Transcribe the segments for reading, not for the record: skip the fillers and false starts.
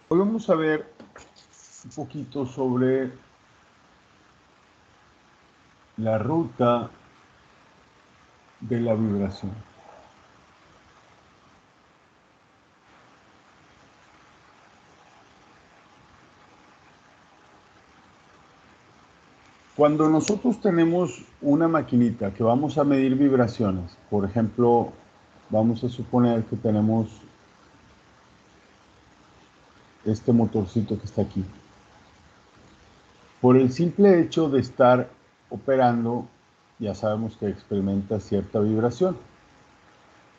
Hoy vamos a ver un poquito sobre la ruta de la vibración. Cuando nosotros tenemos una maquinita que vamos a medir vibraciones, por ejemplo, vamos a suponer que tenemos este motorcito que está aquí. Por el simple hecho de estar operando, ya sabemos que experimenta cierta vibración.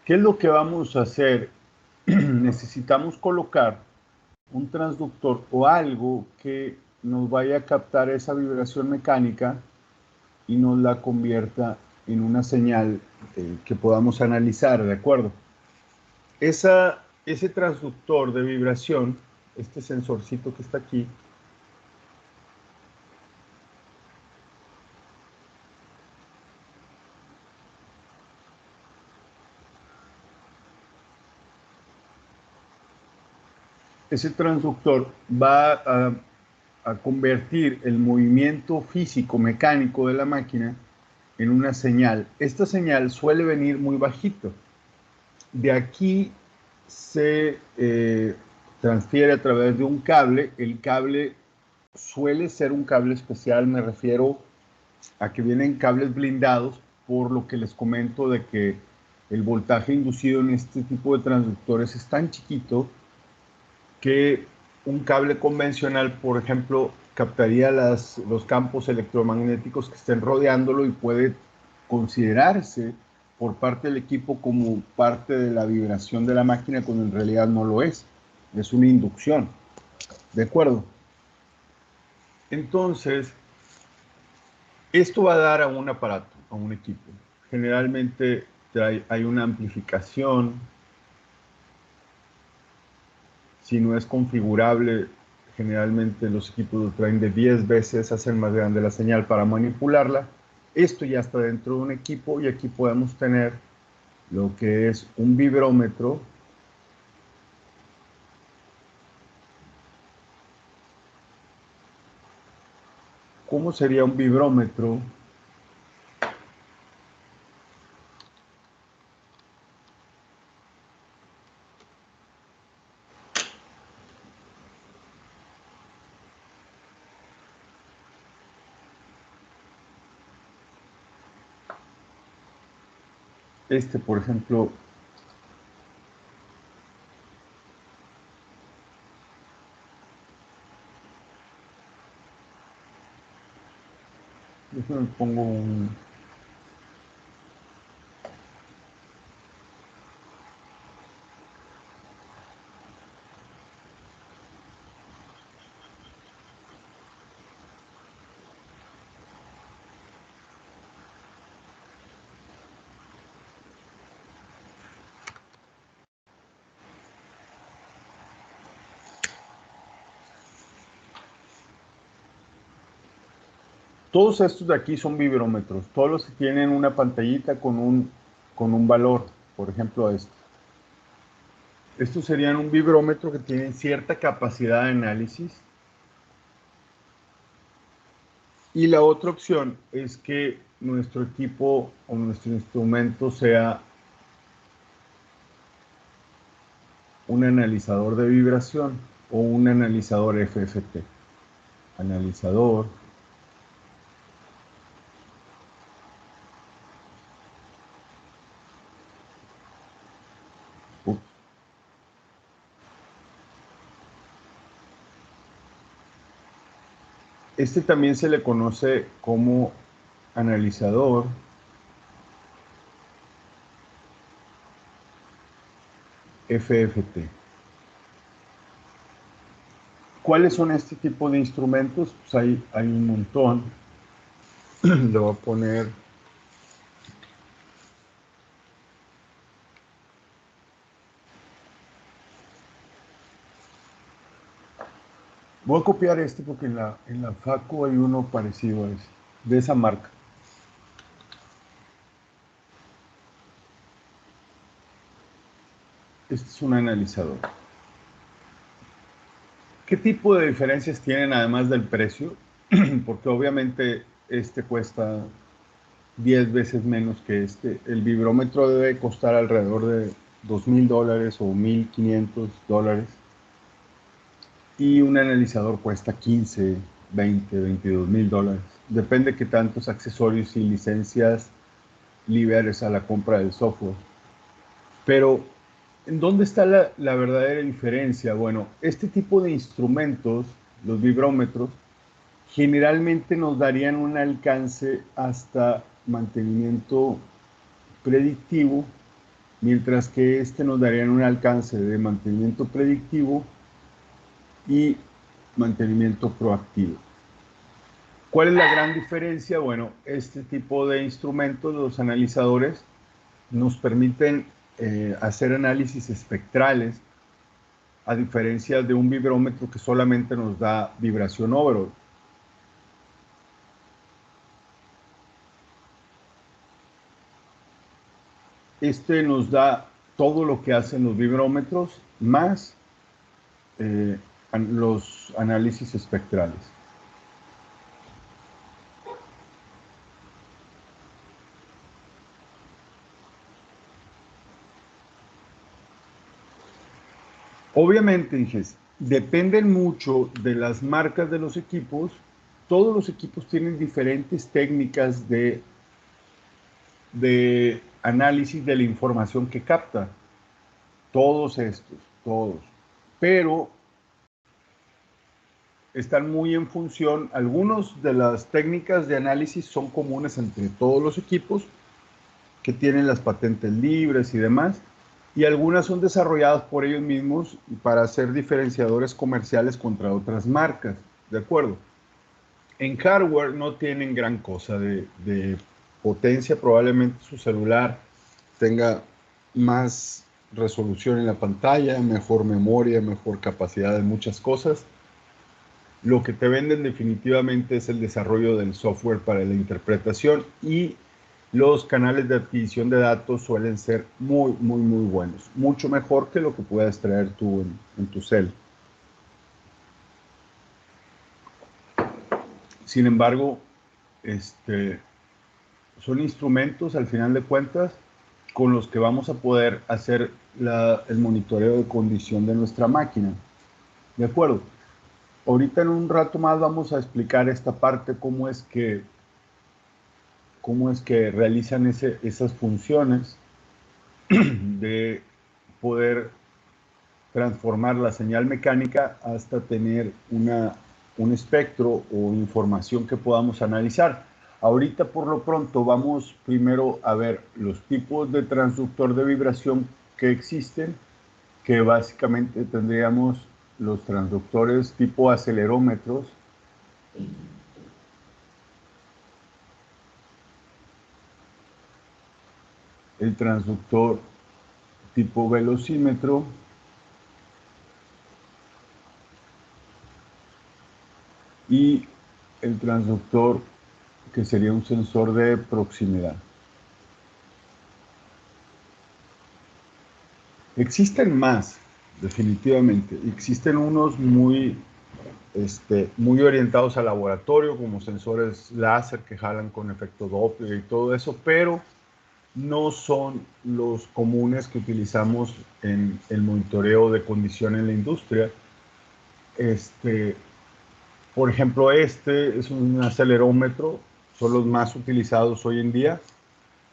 ¿Qué es lo que vamos a hacer? Necesitamos colocar un transductor o algo que nos vaya a captar esa vibración mecánica y nos la convierta en una señal que podamos analizar, ¿de acuerdo? Ese transductor de vibración, este sensorcito que está aquí, ese transductor va a convertir el movimiento físico mecánico de la máquina en una señal. Esta señal suele venir muy bajito. De aquí se transfiere a través de un cable. El cable suele ser un cable especial, me refiero a que vienen cables blindados, por lo que les comento de que el voltaje inducido en este tipo de transductores es tan chiquito que un cable convencional, por ejemplo, captaría los campos electromagnéticos que estén rodeándolo y puede considerarse por parte del equipo como parte de la vibración de la máquina, cuando en realidad no lo es. Es una inducción. ¿De acuerdo? Entonces, esto va a dar a un aparato, a un equipo. Generalmente hay una amplificación. Si no es configurable, generalmente los equipos lo traen de 10 veces, hacen más grande la señal para manipularla. Esto ya está dentro de un equipo y aquí podemos tener lo que es un vibrómetro. ¿Cómo sería un vibrómetro? Este, por ejemplo, yo me pongo un... Todos estos de aquí son vibrómetros. Todos los que tienen una pantallita con un valor. Por ejemplo, este. Estos serían un vibrómetro que tienen cierta capacidad de análisis. Y la otra opción es que nuestro equipo o nuestro instrumento sea un analizador de vibración o un analizador FFT. Analizador. Este también se le conoce como analizador FFT. ¿Cuáles son este tipo de instrumentos? Pues hay un montón. Le voy a poner... Voy a copiar este porque en la Facu hay uno parecido a ese, de esa marca. Este es un analizador. ¿Qué tipo de diferencias tienen además del precio? Porque obviamente este cuesta 10 veces menos que este. El vibrómetro debe costar alrededor de $2,000 o $1,500. Y un analizador cuesta 15, 20, $22,000. Depende qué tantos accesorios y licencias liberes a la compra del software. Pero, ¿en dónde está la verdadera diferencia? Bueno, este tipo de instrumentos, los vibrómetros, generalmente nos darían un alcance hasta mantenimiento predictivo, mientras que este nos darían un alcance de mantenimiento predictivo y mantenimiento proactivo. ¿Cuál es la gran diferencia? Bueno, este tipo de instrumentos, los analizadores, nos permiten hacer análisis espectrales, a diferencia de un vibrómetro que solamente nos da vibración overall. Este nos da todo lo que hacen los vibrómetros más eh, los análisis espectrales. Obviamente, Inges, dependen mucho de las marcas de los equipos. Todos los equipos tienen diferentes técnicas de análisis de la información que capta. Todos estos, todos. Pero están muy en función, algunas de las técnicas de análisis son comunes entre todos los equipos que tienen las patentes libres y demás, y algunas son desarrolladas por ellos mismos para ser diferenciadores comerciales contra otras marcas, ¿de acuerdo? En hardware no tienen gran cosa de potencia, probablemente su celular tenga más resolución en la pantalla, mejor memoria, mejor capacidad de muchas cosas. Lo que te venden definitivamente es el desarrollo del software para la interpretación, y los canales de adquisición de datos suelen ser muy, muy, muy buenos. Mucho mejor que lo que puedas traer tú en tu cel. Sin embargo, son instrumentos al final de cuentas con los que vamos a poder hacer el monitoreo de condición de nuestra máquina. ¿De acuerdo? Ahorita en un rato más vamos a explicar esta parte, cómo es que realizan esas funciones de poder transformar la señal mecánica hasta tener un espectro o información que podamos analizar. Ahorita por lo pronto vamos primero a ver los tipos de transductor de vibración que existen, que básicamente tendríamos los transductores tipo acelerómetros, el transductor tipo velocímetro y el transductor que sería un sensor de proximidad. Existen más, definitivamente. Existen unos muy orientados al laboratorio, como sensores láser que jalan con efecto Doppler y todo eso, pero no son los comunes que utilizamos en el monitoreo de condición en la industria. Por ejemplo, este es un acelerómetro, son los más utilizados hoy en día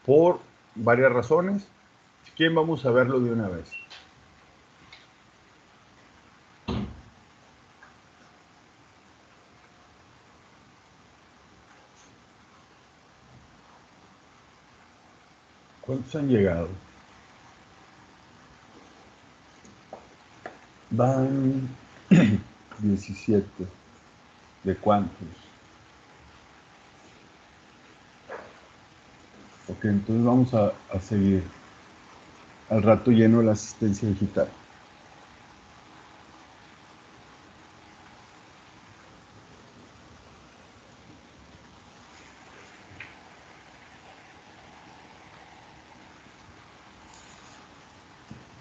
por varias razones. Si quieren, vamos a verlo de una vez. ¿Cuántos han llegado? Van 17. ¿De cuántos? Ok, entonces vamos a seguir. Al rato lleno la asistencia digital.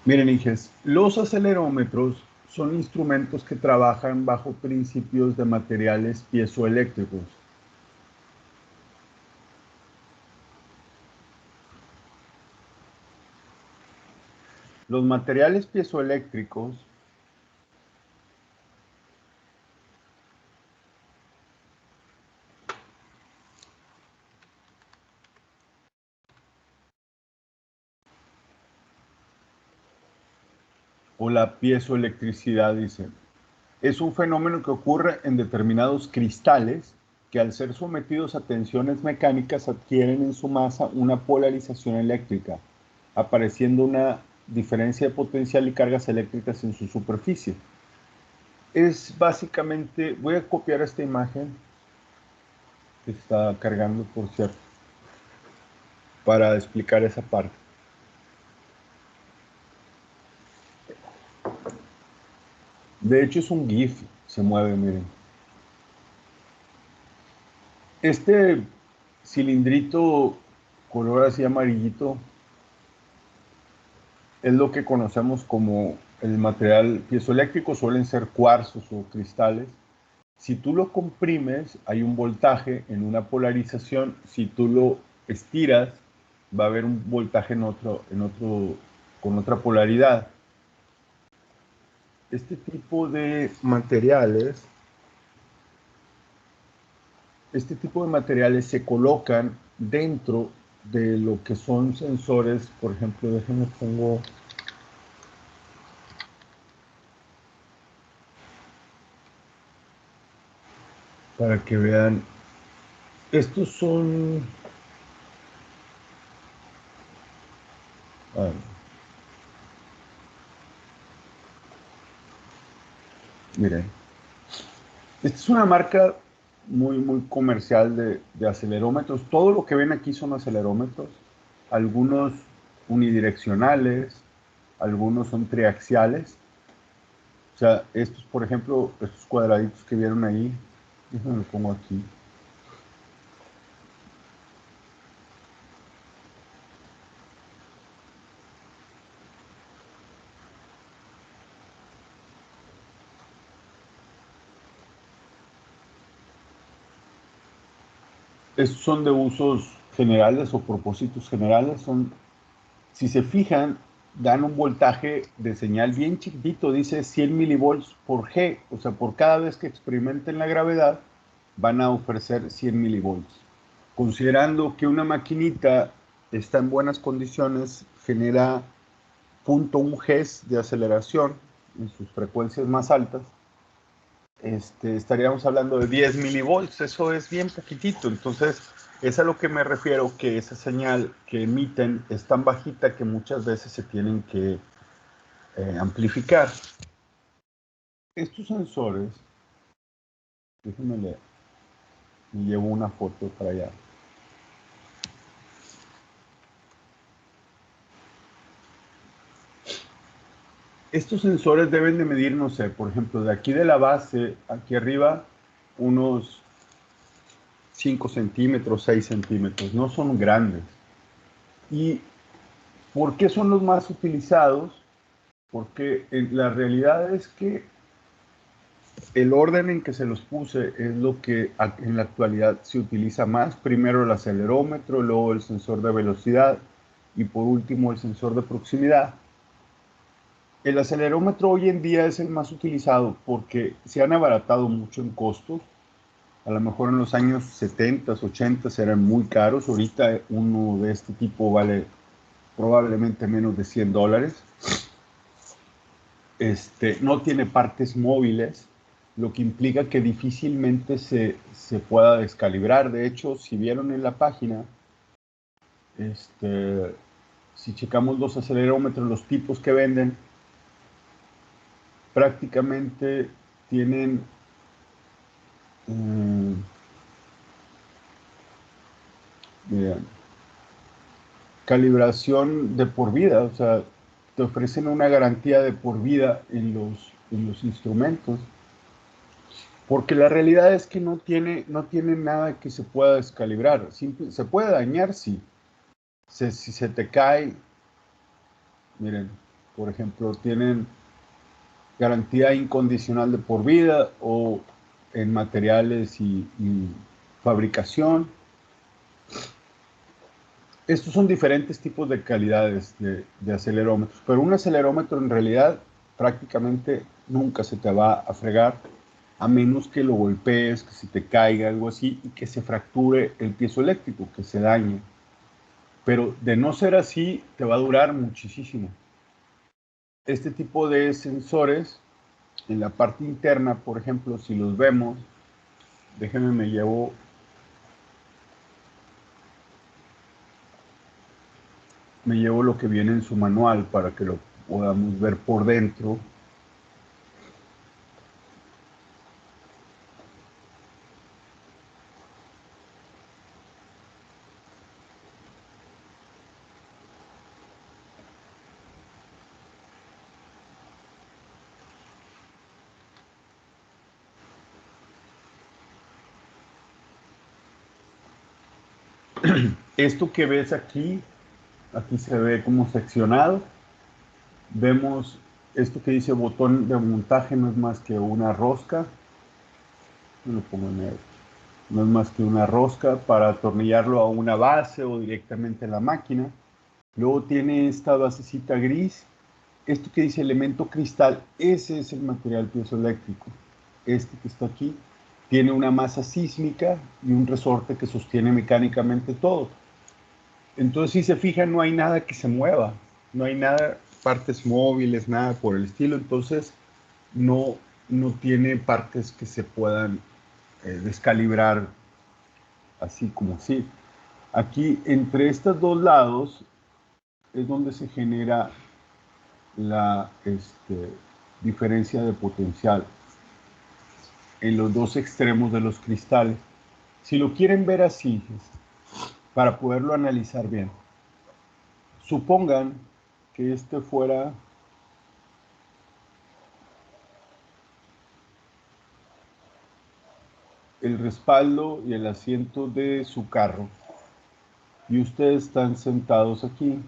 Miren, hijes, los acelerómetros son instrumentos que trabajan bajo principios de materiales piezoeléctricos. Los materiales piezoeléctricos o la piezoelectricidad, dice, es un fenómeno que ocurre en determinados cristales que al ser sometidos a tensiones mecánicas adquieren en su masa una polarización eléctrica, apareciendo una diferencia de potencial y cargas eléctricas en su superficie. Es básicamente, voy a copiar esta imagen que está cargando, por cierto, para explicar esa parte. De hecho es un GIF, se mueve, miren. Este cilindrito color así amarillito es lo que conocemos como el material piezoeléctrico, suelen ser cuarzos o cristales. Si tú lo comprimes, hay un voltaje en una polarización. Si tú lo estiras, va a haber un voltaje con otra polaridad. Este tipo de materiales se colocan dentro de lo que son sensores. Por ejemplo, déjenme pongo para que vean. Estos son... miren, esta es una marca muy comercial de acelerómetros. Todo lo que ven aquí son acelerómetros. Algunos unidireccionales, algunos son triaxiales. O sea, estos, por ejemplo, estos cuadraditos que vieron ahí, déjenme lo pongo aquí. Estos son de usos generales o propósitos generales. Si se fijan, dan un voltaje de señal bien chiquitito, dice 100 milivolts por G, o sea, por cada vez que experimenten la gravedad, van a ofrecer 100 milivolts. Considerando que una maquinita está en buenas condiciones, genera 0.1 Gs de aceleración en sus frecuencias más altas, estaríamos hablando de 10 milivolts, eso es bien poquitito. Entonces es a lo que me refiero, que esa señal que emiten es tan bajita que muchas veces se tienen que amplificar. Estos sensores, déjenme leer, me llevo una foto para allá. Estos sensores deben de medir, no sé, por ejemplo, de aquí de la base, aquí arriba, unos 5 centímetros, 6 centímetros, no son grandes. ¿Y por qué son los más utilizados? Porque la realidad es que el orden en que se los puse es lo que en la actualidad se utiliza más. Primero el acelerómetro, luego el sensor de velocidad y por último el sensor de proximidad. El acelerómetro hoy en día es el más utilizado porque se han abaratado mucho en costos. A lo mejor en los años 70, 80 eran muy caros. Ahorita uno de este tipo vale probablemente menos de $100. No tiene partes móviles, lo que implica que difícilmente se pueda descalibrar. De hecho, si vieron en la página, si checamos los acelerómetros, los tipos que venden, prácticamente tienen calibración de por vida. O sea, te ofrecen una garantía de por vida en los instrumentos. Porque la realidad es que no tiene nada que se pueda descalibrar. Se puede dañar, sí. Si se te cae, miren, por ejemplo, tienen garantía incondicional de por vida o en materiales y fabricación. Estos son diferentes tipos de calidades de acelerómetros, pero un acelerómetro en realidad prácticamente nunca se te va a fregar, a menos que lo golpees, que se te caiga, algo así, y que se fracture el piezoeléctrico, que se dañe. Pero de no ser así, te va a durar muchísimo. Este tipo de sensores, en la parte interna, por ejemplo, si los vemos, déjenme me llevo lo que viene en su manual para que lo podamos ver por dentro. Esto que ves aquí, aquí se ve como seccionado. Vemos esto que dice botón de montaje, no es más que una rosca. Lo pongo en negro. No es más que una rosca para atornillarlo a una base o directamente a la máquina. Luego tiene esta basecita gris. Esto que dice elemento cristal, ese es el material piezoeléctrico. Este que está aquí tiene una masa sísmica y un resorte que sostiene mecánicamente todo. Entonces, si se fijan, no hay nada que se mueva, no hay nada, partes móviles, nada por el estilo. Entonces, no, no tiene partes que se puedan descalibrar así como así. Aquí, entre estos dos lados, es donde se genera la diferencia de potencial en los dos extremos de los cristales. Si lo quieren ver así, para poderlo analizar bien, supongan que este fuera el respaldo y el asiento de su carro y ustedes están sentados aquí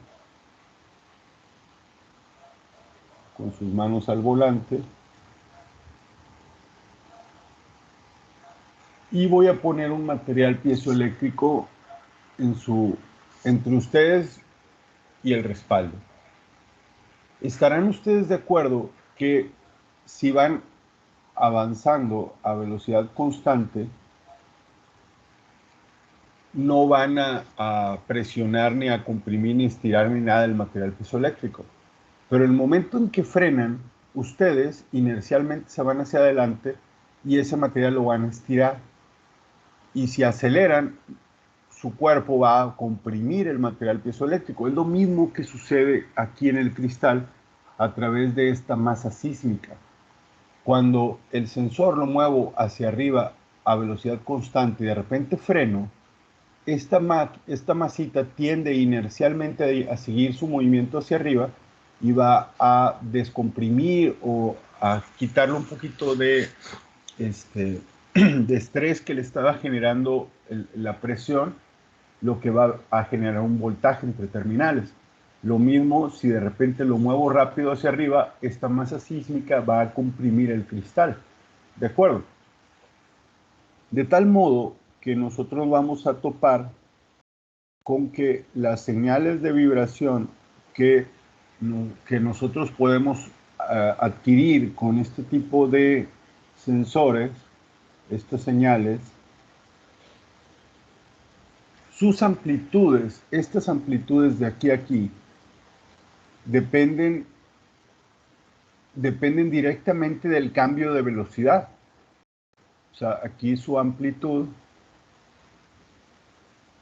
con sus manos al volante y voy a poner un material piezoeléctrico entre ustedes y el respaldo. ¿Estarán ustedes de acuerdo que si van avanzando a velocidad constante, no van a presionar ni a comprimir ni estirar ni nada del material piezoeléctrico? Pero el momento en que frenan, ustedes inercialmente se van hacia adelante y ese material lo van a estirar. Y si aceleran, su cuerpo va a comprimir el material piezoeléctrico. Es lo mismo que sucede aquí en el cristal a través de esta masa sísmica. Cuando el sensor lo muevo hacia arriba a velocidad constante y de repente freno, esta masita tiende inercialmente a seguir su movimiento hacia arriba y va a descomprimir o a quitarle un poquito de estrés que le estaba generando la presión, lo que va a generar un voltaje entre terminales. Lo mismo si de repente lo muevo rápido hacia arriba, esta masa sísmica va a comprimir el cristal. ¿De acuerdo? De tal modo que nosotros vamos a topar con que las señales de vibración que, que nosotros podemos adquirir con este tipo de sensores, estas señales, sus amplitudes, estas amplitudes de aquí a aquí, dependen directamente del cambio de velocidad. O sea, aquí su amplitud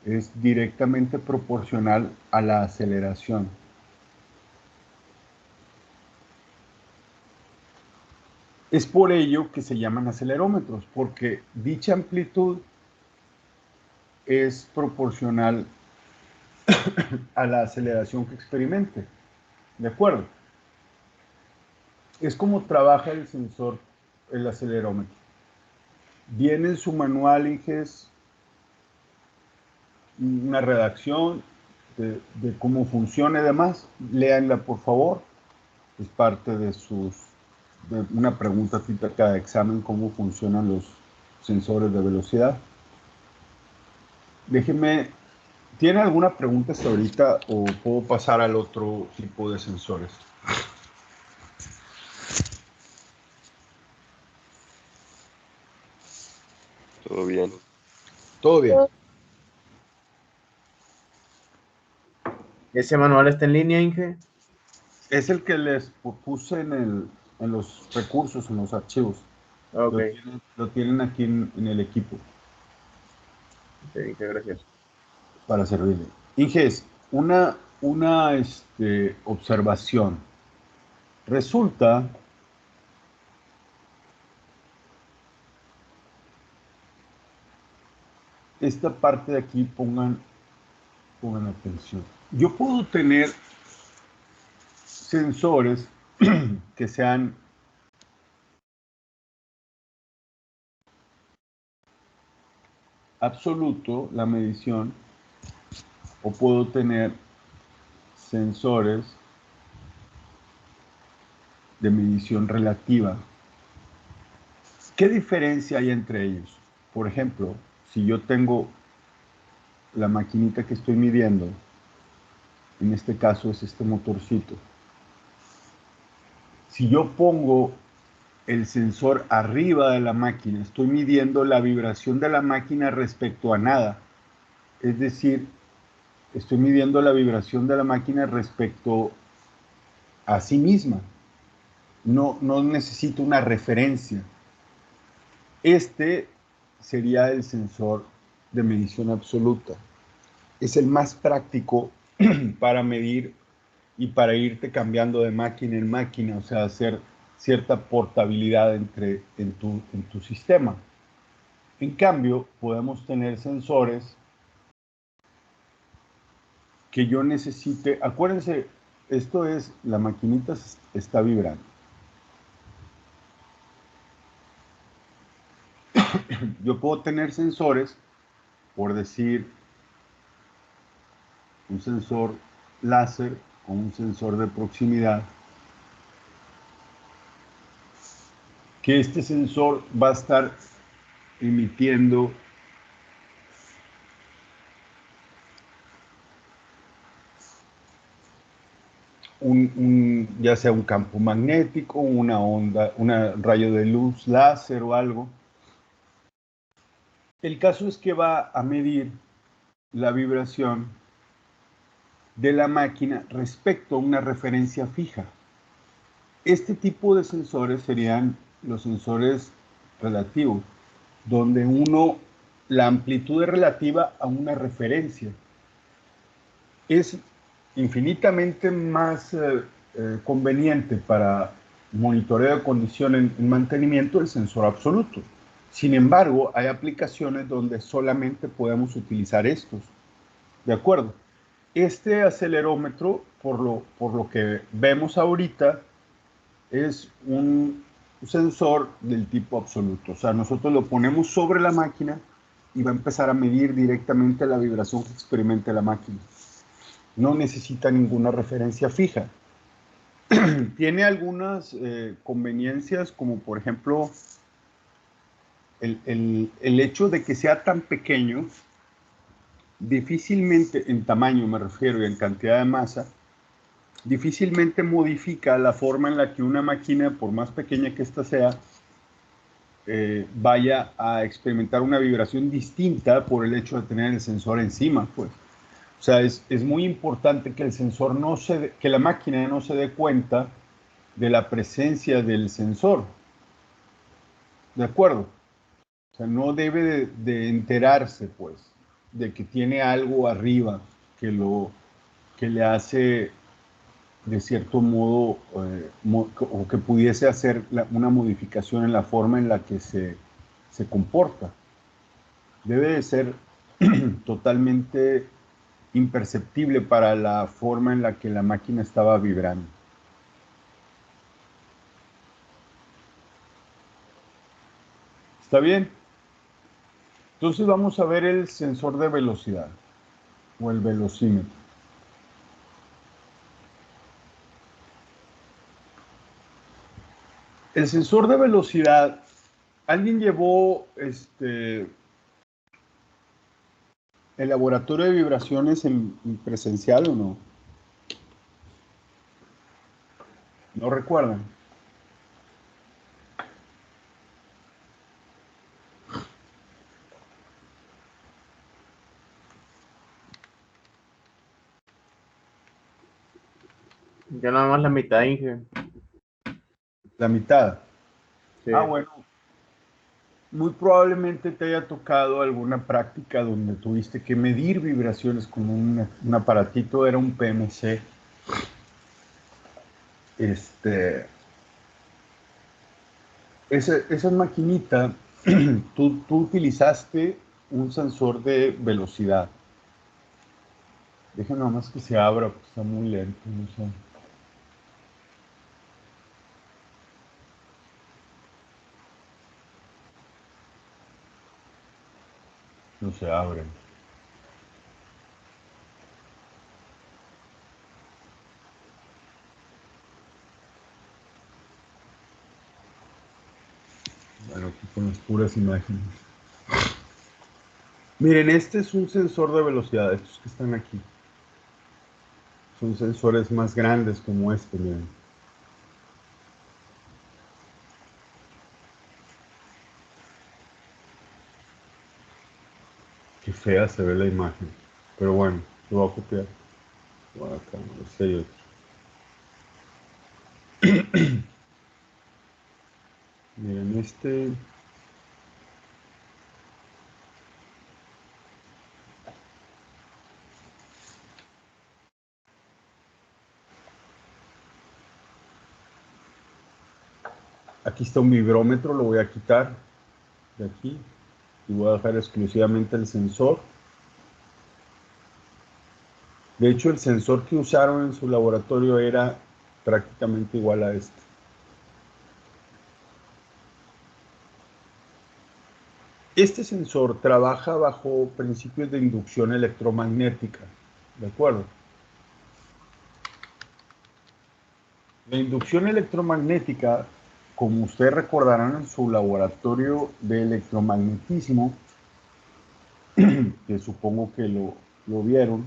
es directamente proporcional a la aceleración. Es por ello que se llaman acelerómetros, porque dicha amplitud es proporcional a la aceleración que experimente. ¿De acuerdo? Es como trabaja el sensor, el acelerómetro. Viene en su manual, Inges, una redacción de cómo funciona y demás. Léanla, por favor. Es parte de sus una pregunta típica de examen, cómo funcionan los sensores de velocidad. Déjeme, ¿tiene alguna pregunta hasta ahorita o puedo pasar al otro tipo de sensores? Todo bien. Todo bien. ¿Ese manual está en línea, Inge? Es el que les puse en los recursos, en los archivos. Ok. Lo tienen aquí en el equipo. Sí, Inge, gracias. Para servirle. Inges, una observación. Resulta esta parte de aquí, pongan atención. Yo puedo tener sensores que sean absoluto, la medición, o puedo tener sensores de medición relativa. ¿Qué diferencia hay entre ellos? Por ejemplo, si yo tengo la maquinita que estoy midiendo, en este caso es este motorcito. Si yo pongo el sensor arriba de la máquina, estoy midiendo la vibración de la máquina respecto a nada. Es decir, estoy midiendo la vibración de la máquina respecto a sí misma. No necesito una referencia. Este sería el sensor de medición absoluta. Es el más práctico para medir y para irte cambiando de máquina en máquina, o sea, hacer cierta portabilidad en tu sistema. En cambio, podemos tener sensores que yo necesite. Acuérdense, esto es, la maquinita está vibrando. Yo puedo tener sensores, por decir, un sensor láser o un sensor de proximidad, que este sensor va a estar emitiendo ya sea un campo magnético, una onda, un rayo de luz láser o algo. El caso es que va a medir la vibración de la máquina respecto a una referencia fija. Este tipo de sensores serían los sensores relativos, donde la amplitud es relativa a una referencia. Es infinitamente más conveniente para monitoreo de condición en mantenimiento el sensor absoluto. Sin embargo, hay aplicaciones donde solamente podemos utilizar estos. ¿De acuerdo? Este acelerómetro, por lo que vemos ahorita, es un sensor del tipo absoluto. O sea, nosotros lo ponemos sobre la máquina y va a empezar a medir directamente la vibración que experimente la máquina. No necesita ninguna referencia fija. Tiene algunas conveniencias, como por ejemplo el hecho de que sea tan pequeño, difícilmente, en tamaño me refiero y en cantidad de masa, difícilmente modifica la forma en la que una máquina, por más pequeña que ésta sea, vaya a experimentar una vibración distinta por el hecho de tener el sensor encima, pues. O sea, es muy importante que el sensor que la máquina no se dé cuenta de la presencia del sensor. ¿De acuerdo? O sea, no debe de enterarse, pues, de que tiene algo arriba que le hace, de cierto modo, o que pudiese hacer una modificación en la forma en la que se comporta. Debe de ser totalmente imperceptible para la forma en la que la máquina estaba vibrando. ¿Está bien? Entonces vamos a ver el sensor de velocidad o el velocímetro. El sensor de velocidad, ¿alguien llevó el laboratorio de vibraciones en presencial o no? ¿No recuerdan? Yo nada más la mitad, Inge. La mitad. Sí. Ah, bueno. Muy probablemente te haya tocado alguna práctica donde tuviste que medir vibraciones con un aparatito, era un PMC. Esa maquinita, tú utilizaste un sensor de velocidad. Deja nomás que se abra, porque está muy lento. No sé. No se abre. Bueno, aquí con las puras imágenes. Miren, este es un sensor de velocidad, estos que están aquí. Son sensores más grandes como este, miren. Qué fea se ve la imagen. Pero bueno, lo voy a copiar. Voy acá, este y otro. Miren, aquí está un vibrómetro, lo voy a quitar de aquí y voy a dejar exclusivamente el sensor. De hecho, el sensor que usaron en su laboratorio era prácticamente igual a este. Este sensor trabaja bajo principios de inducción electromagnética, ¿de acuerdo? La inducción electromagnética, como ustedes recordarán en su laboratorio de electromagnetismo, que supongo que lo vieron,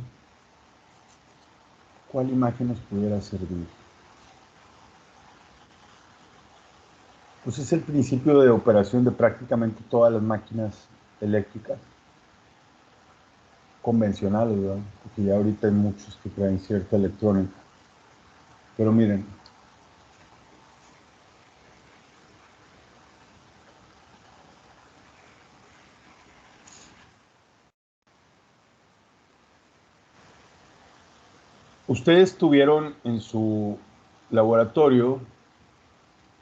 ¿cuál imagen nos pudiera servir? Pues es el principio de operación de prácticamente todas las máquinas eléctricas convencionales, ¿verdad? Porque ya ahorita hay muchos que traen cierta electrónica. Pero miren, ustedes tuvieron en su laboratorio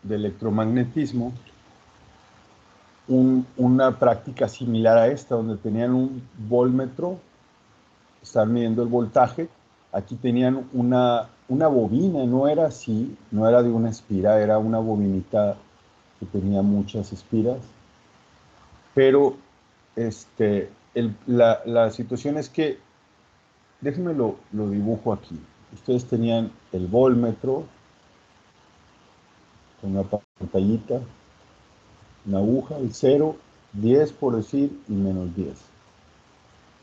de electromagnetismo una práctica similar a esta, donde tenían un voltmetro, están midiendo el voltaje. Aquí tenían una bobina, no era así, no era de una espira, era una bobinita que tenía muchas espiras. Pero la situación es que, déjenme lo dibujo aquí. Ustedes tenían el voltmetro con una pantallita, una aguja, el 0, 10 por decir, y -10.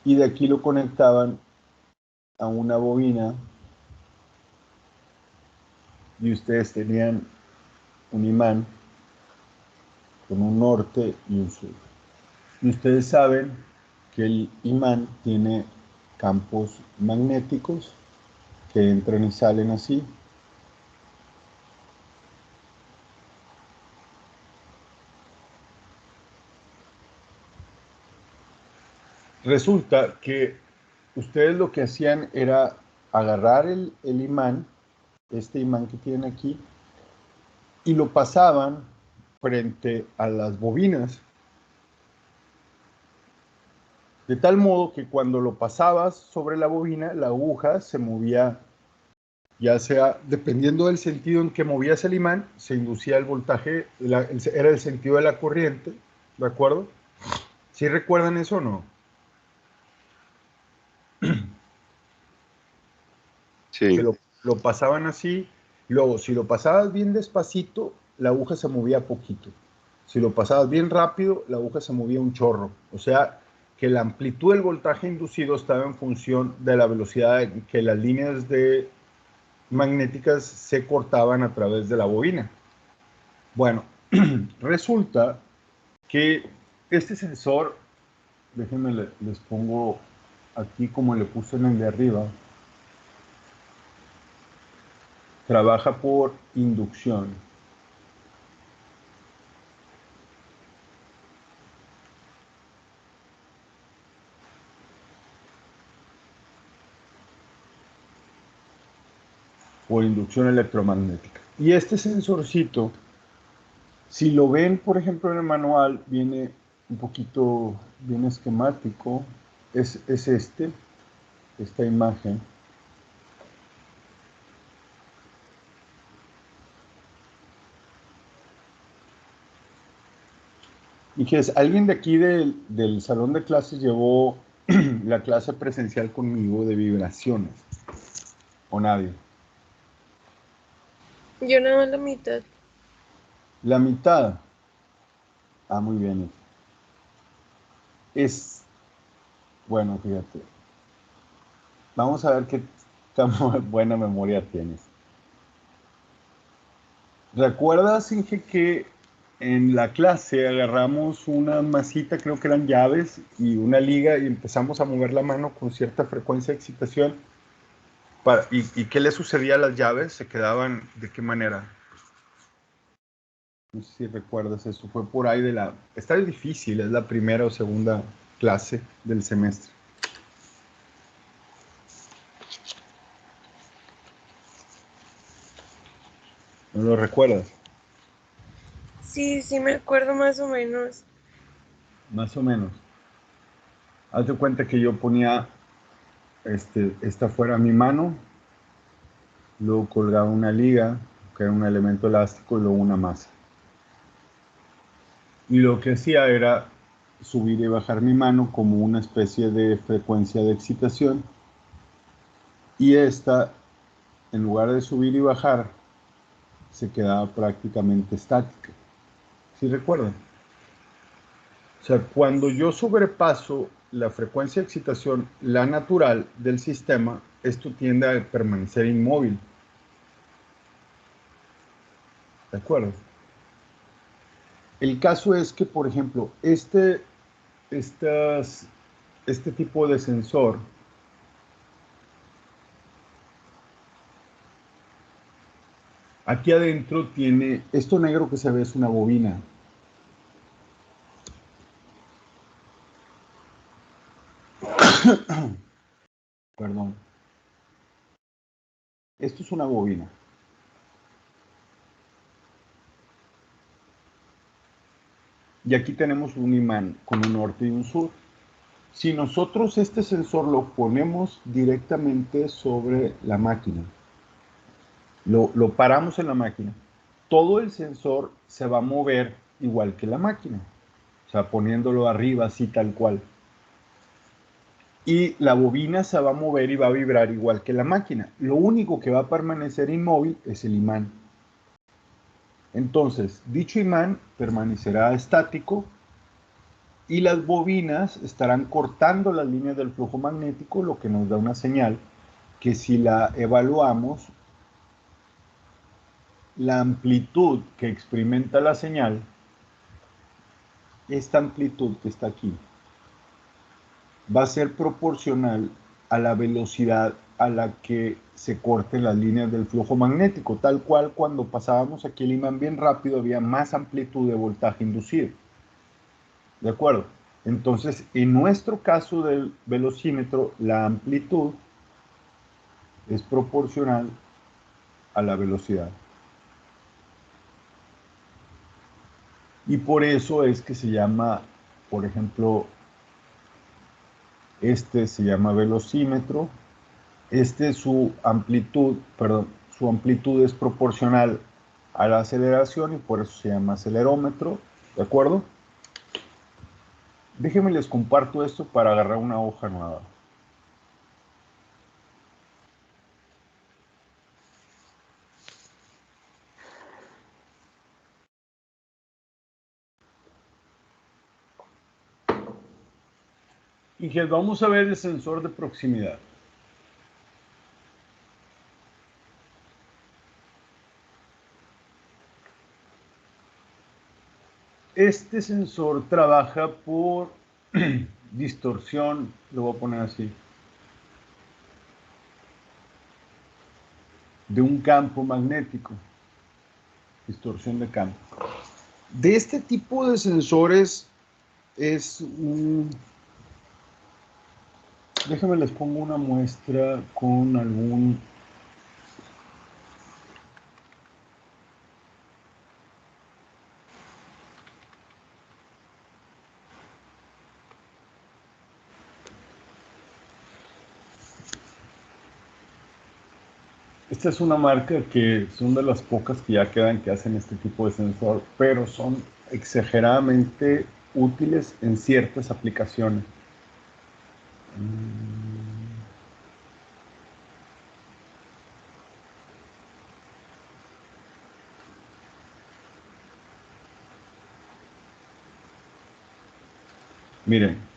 Y de aquí lo conectaban a una bobina y ustedes tenían un imán con un norte y un sur. Y ustedes saben que el imán tiene campos magnéticos que entran y salen así. Resulta que ustedes lo que hacían era agarrar el imán, este imán que tienen aquí, y lo pasaban frente a las bobinas, de tal modo que cuando lo pasabas sobre la bobina, la aguja se movía, ya sea, dependiendo del sentido en que movías el imán, se inducía el voltaje, era el sentido de la corriente, ¿de acuerdo? ¿Sí recuerdan eso o no? Que Sí, lo pasaban así, luego si lo pasabas bien despacito, la aguja se movía poquito. Si lo pasabas bien rápido, la aguja se movía un chorro. O sea, que la amplitud del voltaje inducido estaba en función de la velocidad en que las líneas magnéticas se cortaban a través de la bobina. Bueno, resulta que este sensor, déjenme les pongo aquí como le puse en el de arriba, trabaja por inducción. Por inducción electromagnética. Y este sensorcito, si lo ven, por ejemplo, en el manual, viene un poquito, bien esquemático, es esta imagen. Y que es, ¿alguien de aquí del salón de clases llevó la clase presencial conmigo de vibraciones? ¿O nadie? Yo nada más la mitad. La mitad. Ah, muy bien. Es, bueno, fíjate. Vamos a ver qué tan buena memoria tienes. ¿Recuerdas, Inge, que en la clase agarramos una masita, creo que eran llaves, y una liga y empezamos a mover la mano con cierta frecuencia de excitación? ¿Y qué le sucedía a las llaves? ¿Se quedaban de qué manera? No sé si recuerdas eso. Fue por ahí de la... Está difícil, es la primera o segunda clase del semestre. ¿No lo recuerdas? Sí, sí me acuerdo más o menos. Más o menos. Haz de cuenta que yo ponía esta fuera mi mano, luego colgaba una liga, que era un elemento elástico, y luego una masa. Y lo que hacía era subir y bajar mi mano como una especie de frecuencia de excitación. Y esta, en lugar de subir y bajar, se quedaba prácticamente estática. ¿Sí recuerdan? O sea, cuando yo sobrepaso la frecuencia de excitación, la natural del sistema, esto tiende a permanecer inmóvil. ¿De acuerdo? El caso es que, por ejemplo, este tipo de sensor, aquí adentro tiene, esto negro que se ve es una bobina. Perdón. Esto es una bobina. Y aquí tenemos un imán con un norte y un sur. Si nosotros este sensor lo ponemos directamente sobre la máquina, lo paramos en la máquina, todo el sensor se va a mover igual que la máquina. O sea, poniéndolo arriba así tal cual. Y la bobina se va a mover y va a vibrar igual que la máquina. Lo único que va a permanecer inmóvil es el imán. Entonces, dicho imán permanecerá estático y las bobinas estarán cortando las líneas del flujo magnético, lo que nos da una señal que si la evaluamos, la amplitud que experimenta la señal, esta amplitud que está aquí, va a ser proporcional a la velocidad a la que se corten las líneas del flujo magnético, tal cual cuando pasábamos aquí el imán bien rápido había más amplitud de voltaje inducido. ¿De acuerdo? Entonces, en nuestro caso del velocímetro, la amplitud es proporcional a la velocidad. Y por eso es que se llama, por ejemplo, este se llama velocímetro. Su amplitud, perdón, su amplitud es proporcional a la aceleración y por eso se llama acelerómetro, ¿de acuerdo? Déjenme les comparto esto para agarrar una hoja nueva. Y que vamos a ver el sensor de proximidad. Este sensor trabaja por distorsión, lo voy a poner así, de un campo magnético, distorsión de campo. De este tipo de sensores es un... Déjame les pongo una muestra con algún... Esta es una marca que son de las pocas que ya quedan que hacen este tipo de sensor, pero son exageradamente útiles en ciertas aplicaciones. Miren.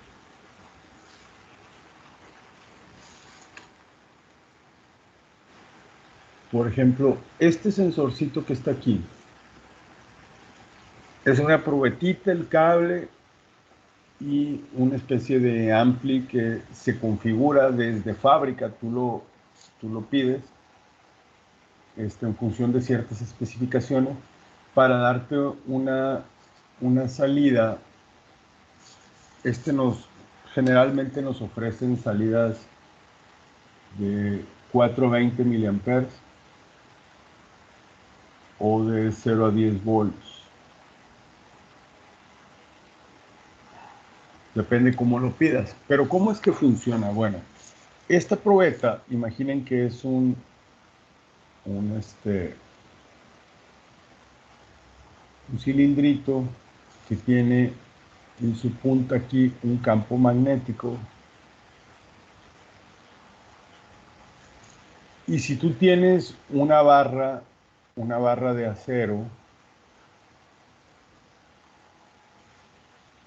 Por ejemplo, este sensorcito que está aquí es una probetita, el cable y una especie de ampli que se configura desde fábrica, tú lo pides en función de ciertas especificaciones para darte una salida. Generalmente nos ofrecen salidas de 420 miliamperes o de 0 a 10 volts. Depende cómo lo pidas. Pero ¿cómo es que funciona? Bueno, esta probeta, imaginen que es un cilindrito que tiene en su punta aquí un campo magnético. Y si tú tienes una barra de acero,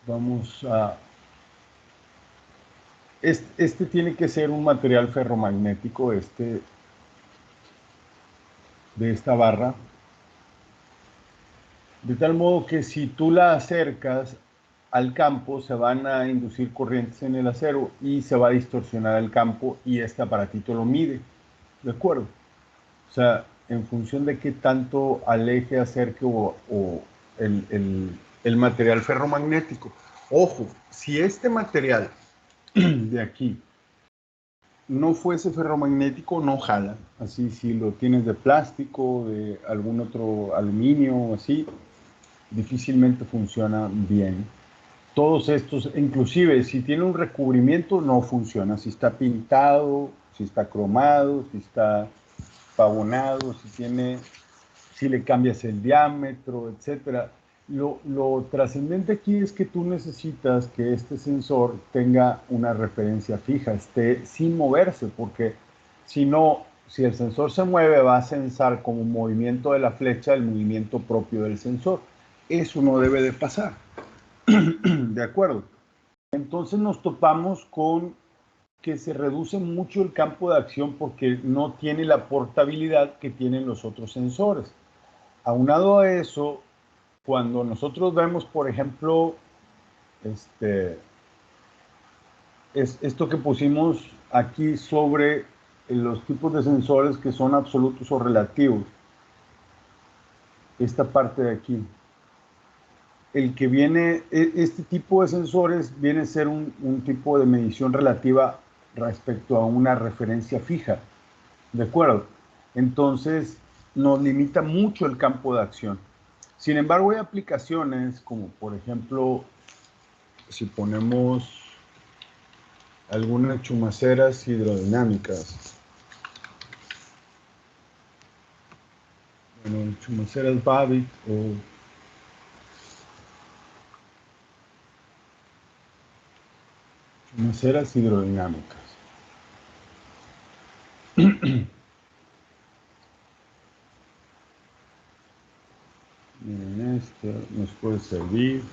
vamos a... Este tiene que ser un material ferromagnético, de esta barra, de tal modo que si tú la acercas al campo, se van a inducir corrientes en el acero y se va a distorsionar el campo y este aparatito lo mide, ¿de acuerdo? O sea, en función de qué tanto aleje, acerque o el material ferromagnético. Ojo, si este material de aquí no fuese ferromagnético, no jala. Así, si lo tienes de plástico, de algún otro aluminio o así, difícilmente funciona bien. Todos estos, inclusive si tiene un recubrimiento, no funciona. Si está pintado, si está cromado, si está pavonado, si le cambias el diámetro, etcétera. Lo trascendente aquí es que tú necesitas que este sensor tenga una referencia fija, esté sin moverse, porque si no, si el sensor se mueve, va a sensar como movimiento de la flecha el movimiento propio del sensor. Eso no debe de pasar. ¿De acuerdo? Entonces nos topamos con que se reduce mucho el campo de acción porque no tiene la portabilidad que tienen los otros sensores. Aunado a eso, cuando nosotros vemos, por ejemplo, esto que pusimos aquí sobre los tipos de sensores que son absolutos o relativos, esta parte de aquí, el que viene, este tipo de sensores viene a ser un tipo de medición relativa respecto a una referencia fija, ¿de acuerdo? Entonces, nos limita mucho el campo de acción. Sin embargo, hay aplicaciones como, por ejemplo, si ponemos algunas chumaceras hidrodinámicas. Bueno, chumaceras Babbitt o chumaceras hidrodinámicas. Miren, esto nos puede servir.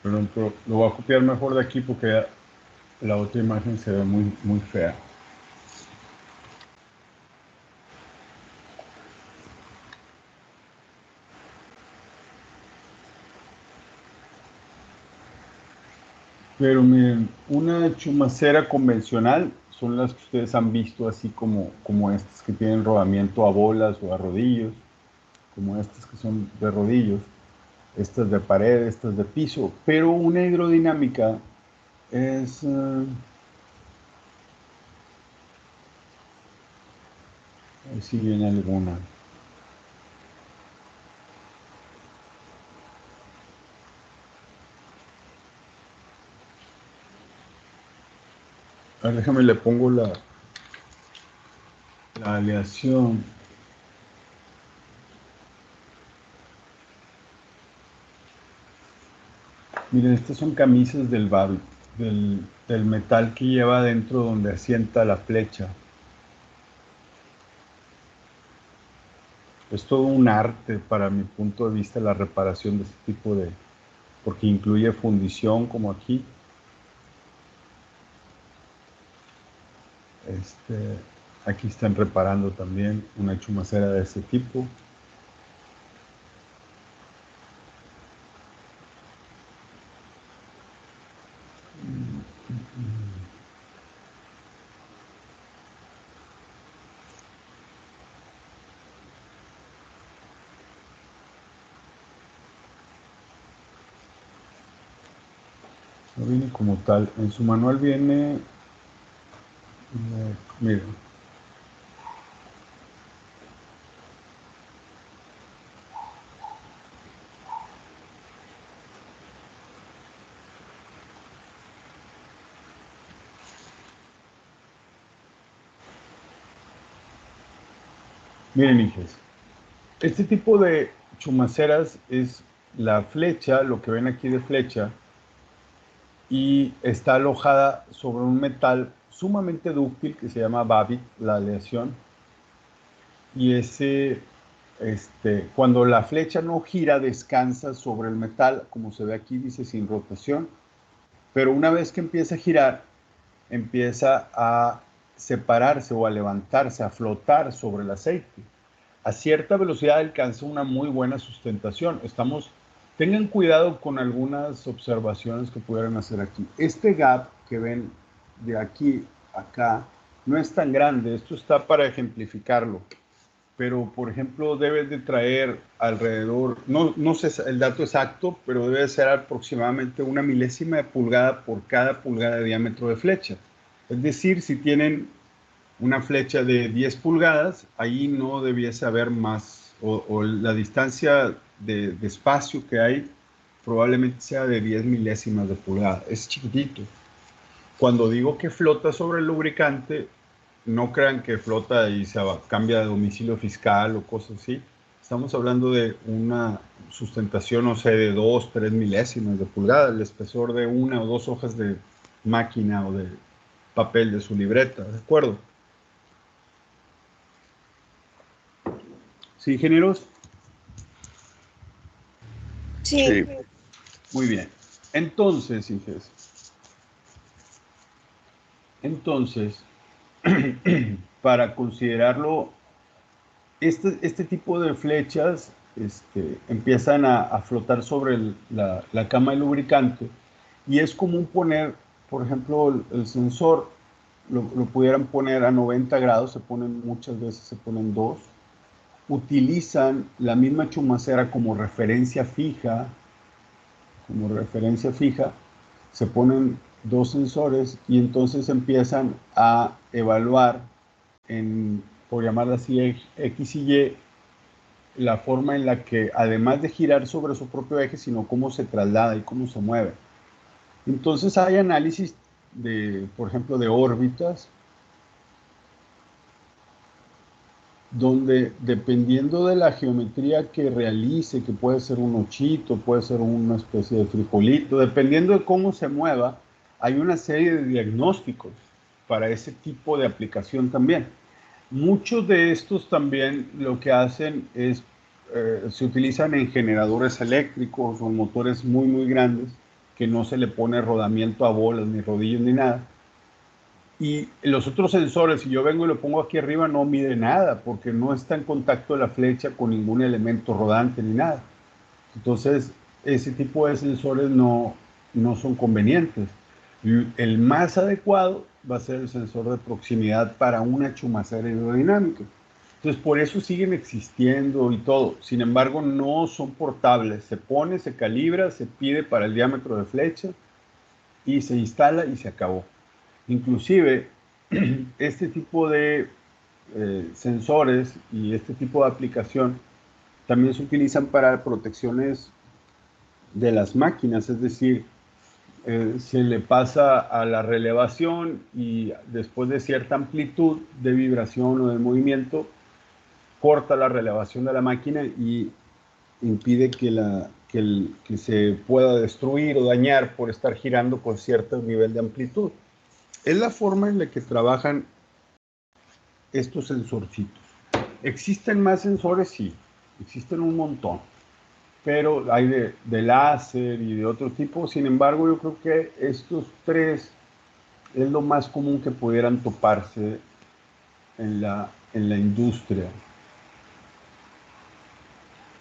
Perdón, pero lo voy a copiar mejor de aquí porque ya la otra imagen se ve muy, muy fea. Pero miren, una chumacera convencional son las que ustedes han visto así como estas que tienen rodamiento a bolas o a rodillos, como estas que son de rodillos, estas de pared, estas de piso. Pero una hidrodinámica es... a ver si viene alguna. A ver, déjame le pongo la aleación. Miren, estas son camisas del Babi, del metal que lleva adentro donde asienta la flecha. Es todo un arte para mi punto de vista la reparación de este tipo de, porque incluye fundición como aquí. Aquí están reparando también una chumacera de este tipo. No viene como tal. En su manual viene, miren, miren, hijos. Este tipo de chumaceras es la flecha, lo que ven aquí de flecha, y está alojada sobre un metal sumamente dúctil que se llama Babbitt, la aleación. Y cuando la flecha no gira, descansa sobre el metal, como se ve aquí, dice sin rotación. Pero una vez que empieza a girar, empieza a separarse o a levantarse, a flotar sobre el aceite. A cierta velocidad alcanza una muy buena sustentación. Tengan cuidado con algunas observaciones que pudieran hacer aquí. Este gap que ven de aquí a acá no es tan grande. Esto está para ejemplificarlo. Pero, por ejemplo, debes de traer alrededor, no sé el dato exacto, pero debe ser aproximadamente una milésima de pulgada por cada pulgada de diámetro de flecha. Es decir, si tienen una flecha de 10 pulgadas, ahí no debiese haber más, o la distancia de espacio que hay probablemente sea de 10 milésimas de pulgada. Es chiquitito. Cuando digo que flota sobre el lubricante, no crean que flota y cambia de domicilio fiscal o cosas así. Estamos hablando de una sustentación, no sé, de 2, 3 milésimas de pulgada, el espesor de una o dos hojas de máquina o de papel de su libreta, ¿de acuerdo? ¿Sí, ingenieros? Sí, Muy bien. Entonces, ingenieros, para considerarlo, este tipo de flechas empiezan a flotar sobre la cama de lubricante y es común poner, por ejemplo, el sensor lo pudieran poner a 90 grados, muchas veces se ponen dos, utilizan la misma chumacera como referencia fija, se ponen dos sensores y entonces empiezan a evaluar por llamarla así, X y Y, la forma en la que, además de girar sobre su propio eje, sino cómo se traslada y cómo se mueve. Entonces hay análisis por ejemplo, de órbitas, donde dependiendo de la geometría que realice, que puede ser un ochito, puede ser una especie de frijolito, dependiendo de cómo se mueva, hay una serie de diagnósticos para ese tipo de aplicación también. Muchos de estos también lo que hacen se utilizan en generadores eléctricos o motores muy, muy grandes, que no se le pone rodamiento a bolas, ni rodillos, ni nada. Y los otros sensores, si yo vengo y lo pongo aquí arriba, no mide nada, porque no está en contacto la flecha con ningún elemento rodante ni nada. Entonces, ese tipo de sensores no son convenientes. El más adecuado va a ser el sensor de proximidad para una chumacera aerodinámica. Entonces, por eso siguen existiendo y todo. Sin embargo, no son portables. Se pone, se calibra, se pide para el diámetro de flecha y se instala y se acabó. Inclusive, este tipo de sensores y este tipo de aplicación también se utilizan para protecciones de las máquinas, es decir, se le pasa a la relevación y después de cierta amplitud de vibración o de movimiento, corta la relevación de la máquina y impide que se pueda destruir o dañar por estar girando con cierto nivel de amplitud. Es la forma en la que trabajan estos sensorcitos. ¿Existen más sensores? Sí, existen un montón, pero hay de láser y de otro tipo. Sin embargo, yo creo que estos tres es lo más común que pudieran toparse en la industria.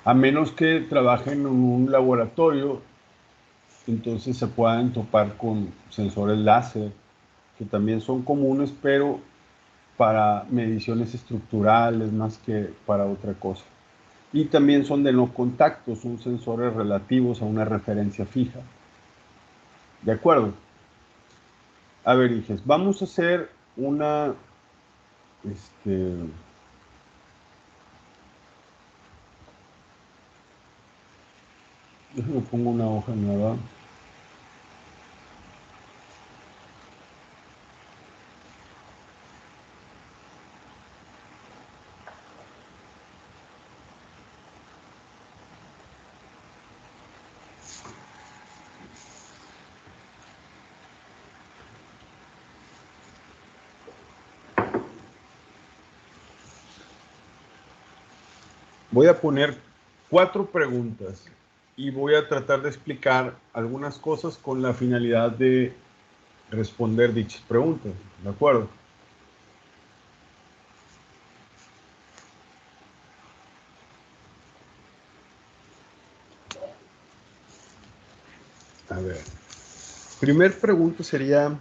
A menos que trabajen en un laboratorio, entonces se puedan topar con sensores láser, que también son comunes, pero para mediciones estructurales más que para otra cosa. Y también son de no contacto, son sensores relativos a una referencia fija. ¿De acuerdo? A ver, hijes, vamos a hacer una... déjame pongo una hoja nueva. Voy a poner 4 preguntas y voy a tratar de explicar algunas cosas con la finalidad de responder dichas preguntas. ¿De acuerdo? A ver. Primer pregunta sería,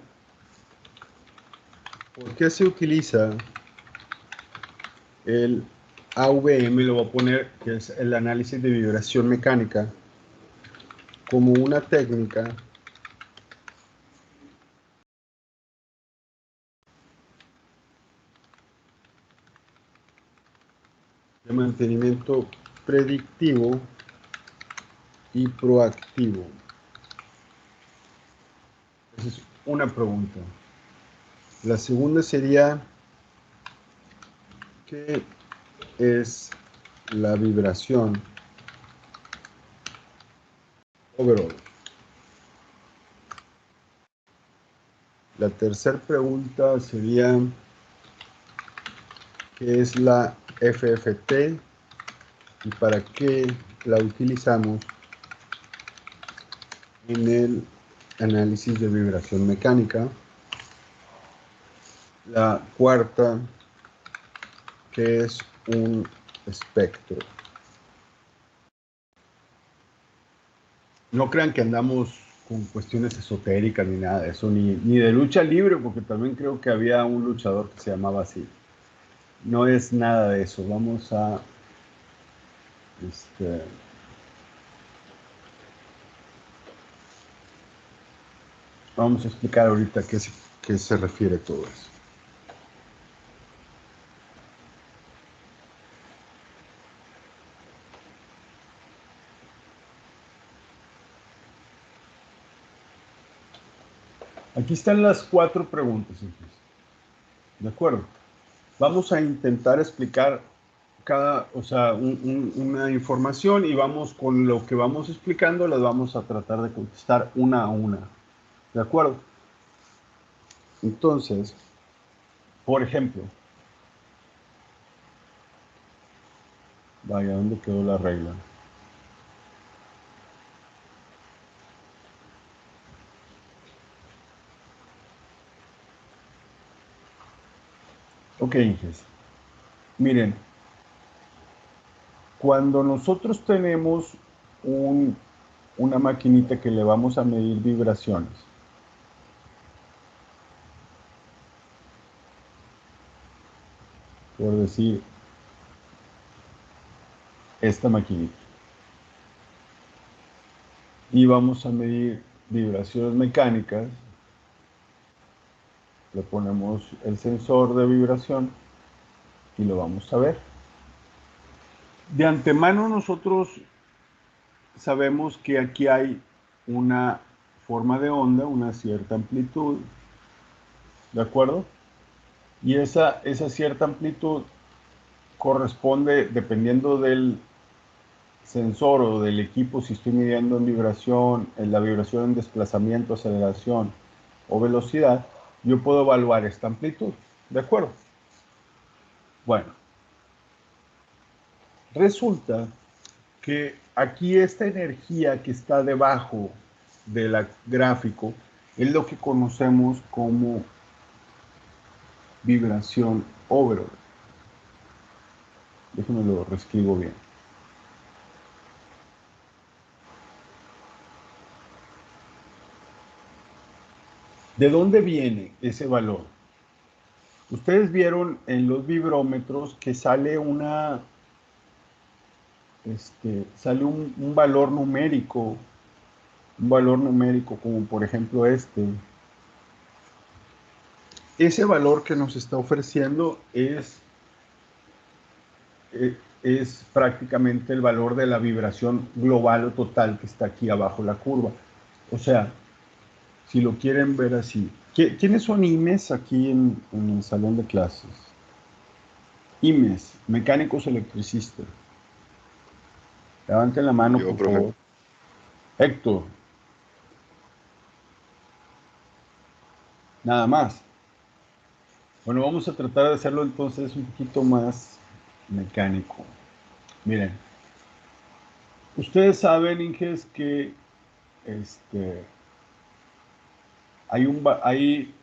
¿por qué se utiliza el AVM? Lo voy a poner, que es el análisis de vibración mecánica, como una técnica de mantenimiento predictivo y proactivo. Esa es una pregunta. La segunda sería, ¿qué es la vibración overall? La tercera pregunta sería, ¿qué es la FFT y para qué la utilizamos en el análisis de vibración mecánica? La cuarta, ¿qué es un espectro? No crean que andamos con cuestiones esotéricas ni nada de eso, ni de lucha libre, porque también creo que había un luchador que se llamaba así. No es nada de eso. Vamos a explicar ahorita qué se refiere todo eso. Aquí están las 4 preguntas, entonces. ¿De acuerdo? Vamos a intentar explicar una información y vamos con lo que vamos explicando, las vamos a tratar de contestar una a una. ¿De acuerdo? Entonces, por ejemplo, vaya, ¿dónde quedó la regla? Ok, Inges. Miren, cuando nosotros tenemos una maquinita que le vamos a medir vibraciones, por decir, esta maquinita, y vamos a medir vibraciones mecánicas, le ponemos el sensor de vibración y lo vamos a ver. De antemano nosotros sabemos que aquí hay una forma de onda, una cierta amplitud, ¿de acuerdo? Y esa cierta amplitud corresponde, dependiendo del sensor o del equipo, si estoy midiendo en vibración, en la vibración en desplazamiento, aceleración o velocidad, yo puedo evaluar esta amplitud, ¿de acuerdo? Bueno, resulta que aquí esta energía que está debajo del gráfico es lo que conocemos como vibración overall. Déjenme lo reescribo bien. ¿De dónde viene ese valor? Ustedes vieron en los vibrómetros que sale sale un valor numérico como por ejemplo este. Ese valor que nos está ofreciendo es prácticamente el valor de la vibración global o total que está aquí abajo la curva. O sea, si lo quieren ver así. ¿Quiénes son IMES aquí en el salón de clases? IMES, mecánicos electricistas. Levanten la mano, Yo, por profe. favor. Héctor. Nada más. Bueno, vamos a tratar de hacerlo entonces un poquito más mecánico. Miren, ustedes saben, Inges, que hay,